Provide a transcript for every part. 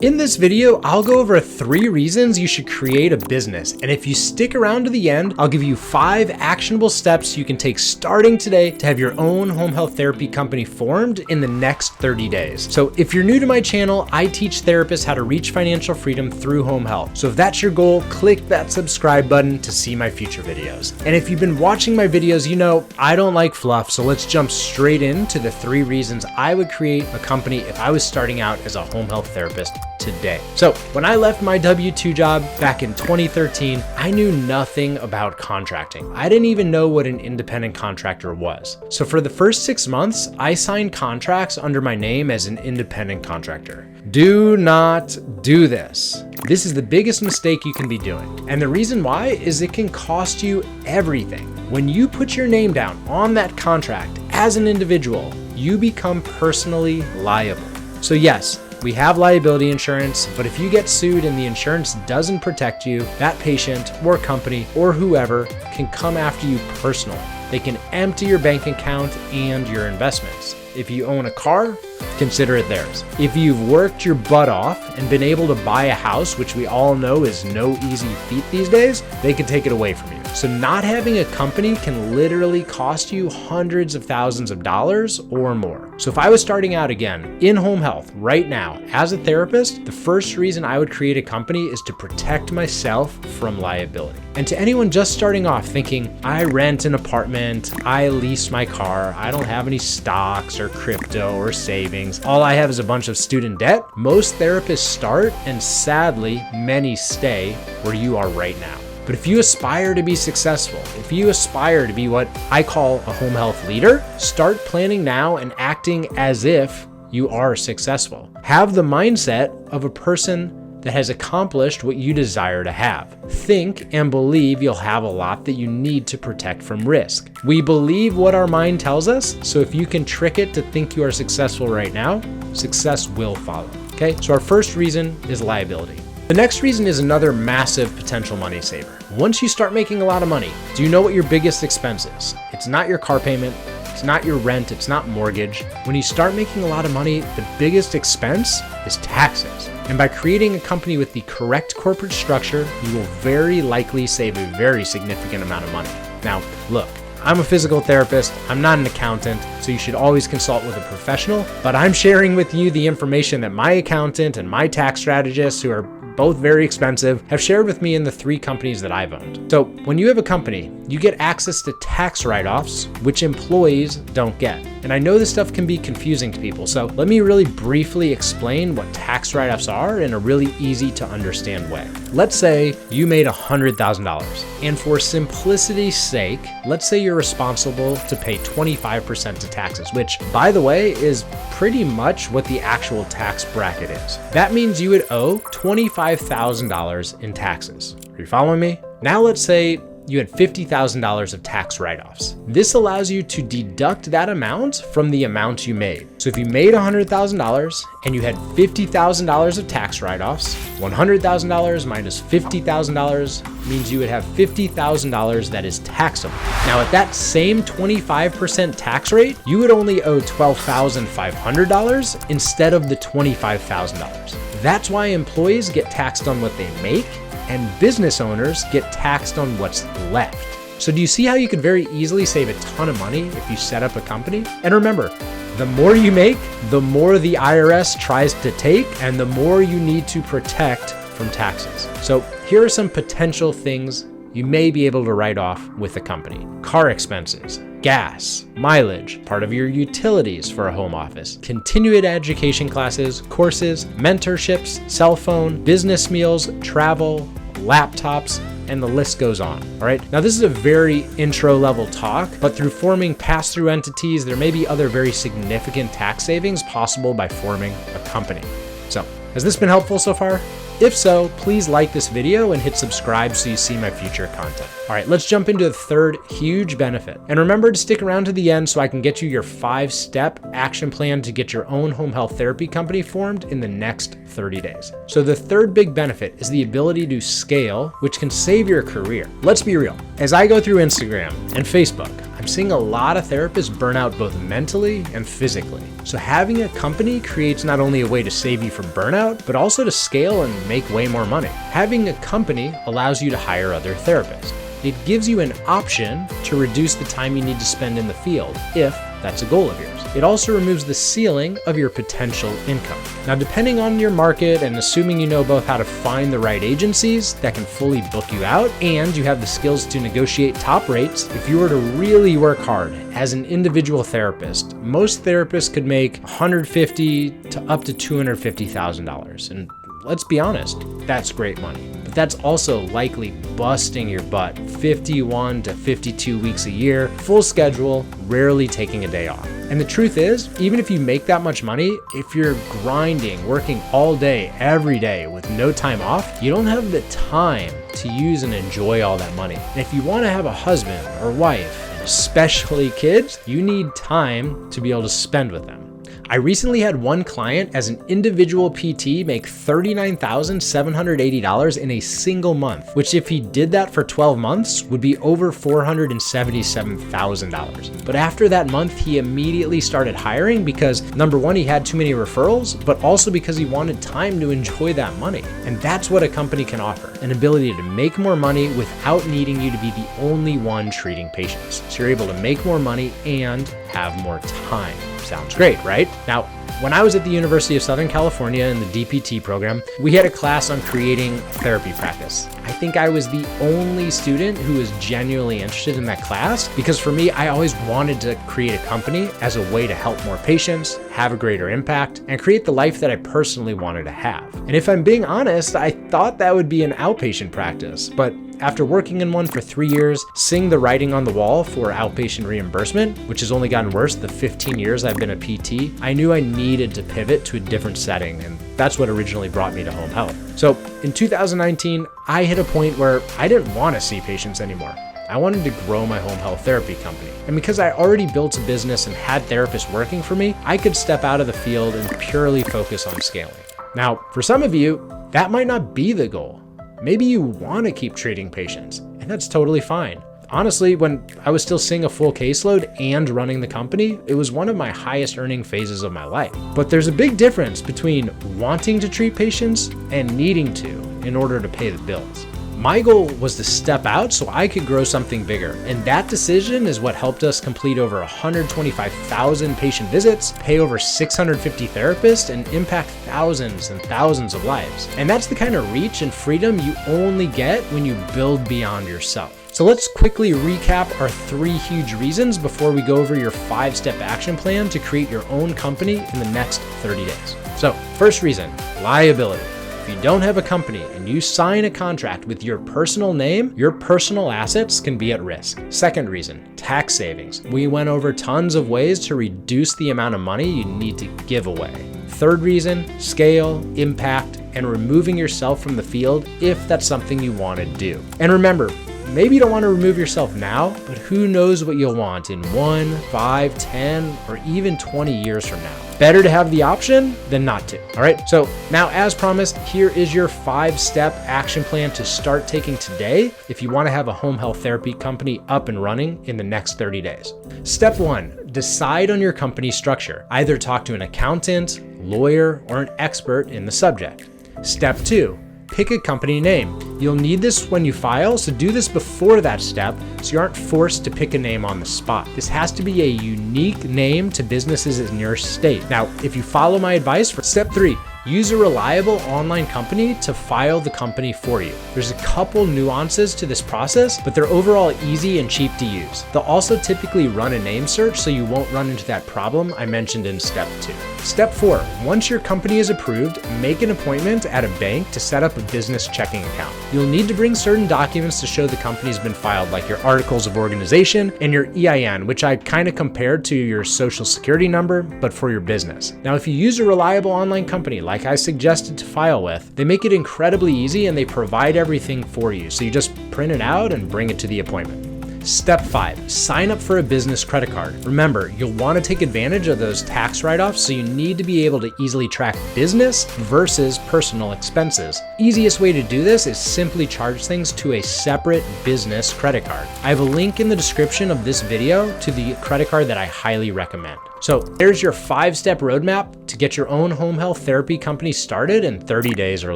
In this video, I'll go over 3 reasons you should create a business. And if you stick around to the end, I'll give you 5 actionable steps you can take starting today to have your own home health therapy company formed in the next 30 days. So if you're new to my channel, I teach therapists how to reach financial freedom through home health. So if that's your goal, click that subscribe button to see my future videos. And if you've been watching my videos, you know I don't like fluff. So let's jump straight into the 3 reasons I would create a company if I was starting out as a home health therapist today. So when I left my W-2 job back in 2013, I knew nothing about contracting. I didn't even know what an independent contractor was. So for the first 6 months, I signed contracts under my name as an independent contractor. Do not do this. This is the biggest mistake you can be doing. And the reason why is it can cost you everything. When you put your name down on that contract as an individual, you become personally liable. So yes, we have liability insurance, but if you get sued and the insurance doesn't protect you, that patient or company or whoever can come after you personally. They can empty your bank account and your investments. If you own a car, consider it theirs. If you've worked your butt off and been able to buy a house, which we all know is no easy feat these days, they can take it away from you. So not having a company can literally cost you hundreds of thousands of dollars or more. So if I was starting out again in home health right now as a therapist, the first reason I would create a company is to protect myself from liability. And to anyone just starting off thinking, I rent an apartment, I lease my car, I don't have any stocks or crypto or savings, all I have is a bunch of student debt, most therapists start and sadly many stay where you are right now. But if you aspire to be successful, if you aspire to be what I call a home health leader, start planning now and acting as if you are successful. Have the mindset of a person that has accomplished what you desire to have. Think and believe you'll have a lot that you need to protect from risk. We believe what our mind tells us, so if you can trick it to think you are successful right now, success will follow. Okay, so our first reason is liability. The next reason is another massive potential money saver. Once you start making a lot of money, do you know what your biggest expense is? It's not your car payment, it's not your rent, it's not mortgage. When you start making a lot of money, the biggest expense is taxes. And by creating a company with the correct corporate structure, you will very likely save a very significant amount of money. Now, look, I'm a physical therapist, I'm not an accountant, so you should always consult with a professional, but I'm sharing with you the information that my accountant and my tax strategist, who are both very expensive, have shared with me in the 3 companies that I've owned. So when you have a company, you get access to tax write-offs, which employees don't get. And I know this stuff can be confusing to people, so let me really briefly explain what tax write-offs are in a really easy to understand way. Let's say you made $100,000, and for simplicity's sake, let's say you're responsible to pay 25% to taxes, which, by the way, is pretty much what the actual tax bracket is. That means you would owe $25,000 in taxes. Are you following me? Now let's say you had $50,000 of tax write-offs. This allows you to deduct that amount from the amount you made. So if you made $100,000 and you had $50,000 of tax write-offs, $100,000 minus $50,000 means you would have $50,000 that is taxable. Now at that same 25% tax rate, you would only owe $12,500 instead of the $25,000. That's why employees get taxed on what they make, and business owners get taxed on what's left. So do you see how you could very easily save a ton of money if you set up a company? And remember, the more you make, the more the IRS tries to take, and the more you need to protect from taxes. So here are some potential things you may be able to write off with a company. Car expenses, gas, mileage, part of your utilities for a home office, continuing education classes, courses, mentorships, cell phone, business meals, travel, laptops, and the list goes on. All right. Now, this is a very intro level talk, but through forming pass-through entities, there may be other very significant tax savings possible by forming a company. So has this been helpful so far? If so, please like this video and hit subscribe so you see my future content. All right, let's jump into the third huge benefit. And remember to stick around to the end so I can get you your 5-step action plan to get your own home health therapy company formed in the next 30 days. So the third big benefit is the ability to scale, which can save your career. Let's be real. As I go through Instagram and Facebook, I'm seeing a lot of therapists burn out both mentally and physically. So having a company creates not only a way to save you from burnout, but also to scale and make way more money. Having a company allows you to hire other therapists. It gives you an option to reduce the time you need to spend in the field, if that's a goal of yours. It also removes the ceiling of your potential income. Now, depending on your market and assuming you know both how to find the right agencies that can fully book you out and you have the skills to negotiate top rates, if you were to really work hard as an individual therapist, most therapists could make $150,000 to up to $250,000. And let's be honest, that's great money. But that's also likely busting your butt 51 to 52 weeks a year, full schedule, rarely taking a day off. And the truth is, even if you make that much money, if you're grinding, working all day, every day with no time off, you don't have the time to use and enjoy all that money. And if you want to have a husband or wife, and especially kids, you need time to be able to spend with them. I recently had one client as an individual PT make $39,780 in a single month, which if he did that for 12 months would be over $477,000. But after that month, he immediately started hiring because number one, he had too many referrals, but also because he wanted time to enjoy that money. And that's what a company can offer, an ability to make more money without needing you to be the only one treating patients. So you're able to make more money and have more time. Sounds great, right? Now, when I was at the University of Southern California in the DPT program, we had a class on creating therapy practice. I think I was the only student who was genuinely interested in that class because for me, I always wanted to create a company as a way to help more patients, have a greater impact, and create the life that I personally wanted to have. And if I'm being honest, I thought that would be an outpatient practice, but after working in one for 3 years, seeing the writing on the wall for outpatient reimbursement, which has only gotten worse the 15 years I've been a PT, I knew I needed to pivot to a different setting, and that's what originally brought me to home health. So in 2019, I hit a point where I didn't want to see patients anymore. I wanted to grow my home health therapy company. And because I already built a business and had therapists working for me, I could step out of the field and purely focus on scaling. Now, for some of you, that might not be the goal. Maybe you want to keep treating patients, and that's totally fine. Honestly, when I was still seeing a full caseload and running the company, it was one of my highest earning phases of my life. But there's a big difference between wanting to treat patients and needing to in order to pay the bills. My goal was to step out so I could grow something bigger, and that decision is what helped us complete over 125,000 patient visits, pay over 650 therapists, and impact thousands and thousands of lives. And that's the kind of reach and freedom you only get when you build beyond yourself. So let's quickly recap our 3 huge reasons before we go over your 5-step action plan to create your own company in the next 30 days. So first reason, liability. If you don't have a company and you sign a contract with your personal name, your personal assets can be at risk. Second reason, tax savings. We went over tons of ways to reduce the amount of money you need to give away. Third reason, scale, impact, and removing yourself from the field if that's something you want to do. And remember, maybe you don't want to remove yourself now, but who knows what you'll want in 1, 5, 10, or even 20 years from now. Better to have the option than not to. All right, so now as promised, here is your 5-step action plan to start taking today if you want to have a home health therapy company up and running in the next 30 days. Step 1, decide on your company structure. Either talk to an accountant, lawyer, or an expert in the subject. Step 2, pick a company name. You'll need this when you file, so do this before that step so you aren't forced to pick a name on the spot. This has to be a unique name to businesses in your state. Now, if you follow my advice for step 3, use a reliable online company to file the company for you. There's a couple nuances to this process, but they're overall easy and cheap to use. They'll also typically run a name search so you won't run into that problem I mentioned in step 2. Step 4, once your company is approved, make an appointment at a bank to set up a business checking account. You'll need to bring certain documents to show the company's been filed, like your articles of organization and your EIN, which I kind of compared to your social security number, but for your business. Now, if you use a reliable online company like I suggested to file with, they make it incredibly easy and they provide everything for you. So you just print it out and bring it to the appointment. Step 5, sign up for a business credit card. Remember, you'll want to take advantage of those tax write-offs, so you need to be able to easily track business versus personal expenses. Easiest way to do this is simply charge things to a separate business credit card. I have a link in the description of this video to the credit card that I highly recommend. So there's your 5-step roadmap to get your own home health therapy company started in 30 days or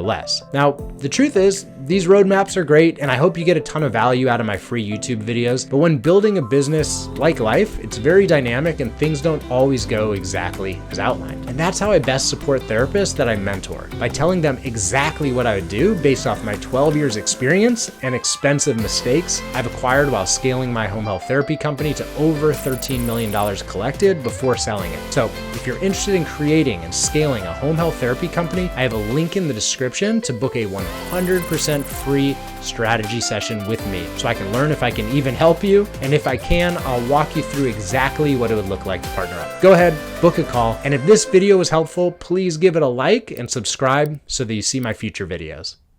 less. Now, the truth is, these roadmaps are great, and I hope you get a ton of value out of my free YouTube videos. But when building a business like life, it's very dynamic and things don't always go exactly as outlined. And that's how I best support therapists that I mentor, by telling them exactly what I would do based off my 12 years experience and expensive mistakes I've acquired while scaling my home health therapy company to over $13 million collected before selling it. So if you're interested in creating and scaling a home health therapy company, I have a link in the description to book a 100% free strategy session with me, so I can learn if I can even help you. And if I can, I'll walk you through exactly what it would look like to partner up. Go ahead, book a call. And if this video was helpful, please give it a like and subscribe so that you see my future videos.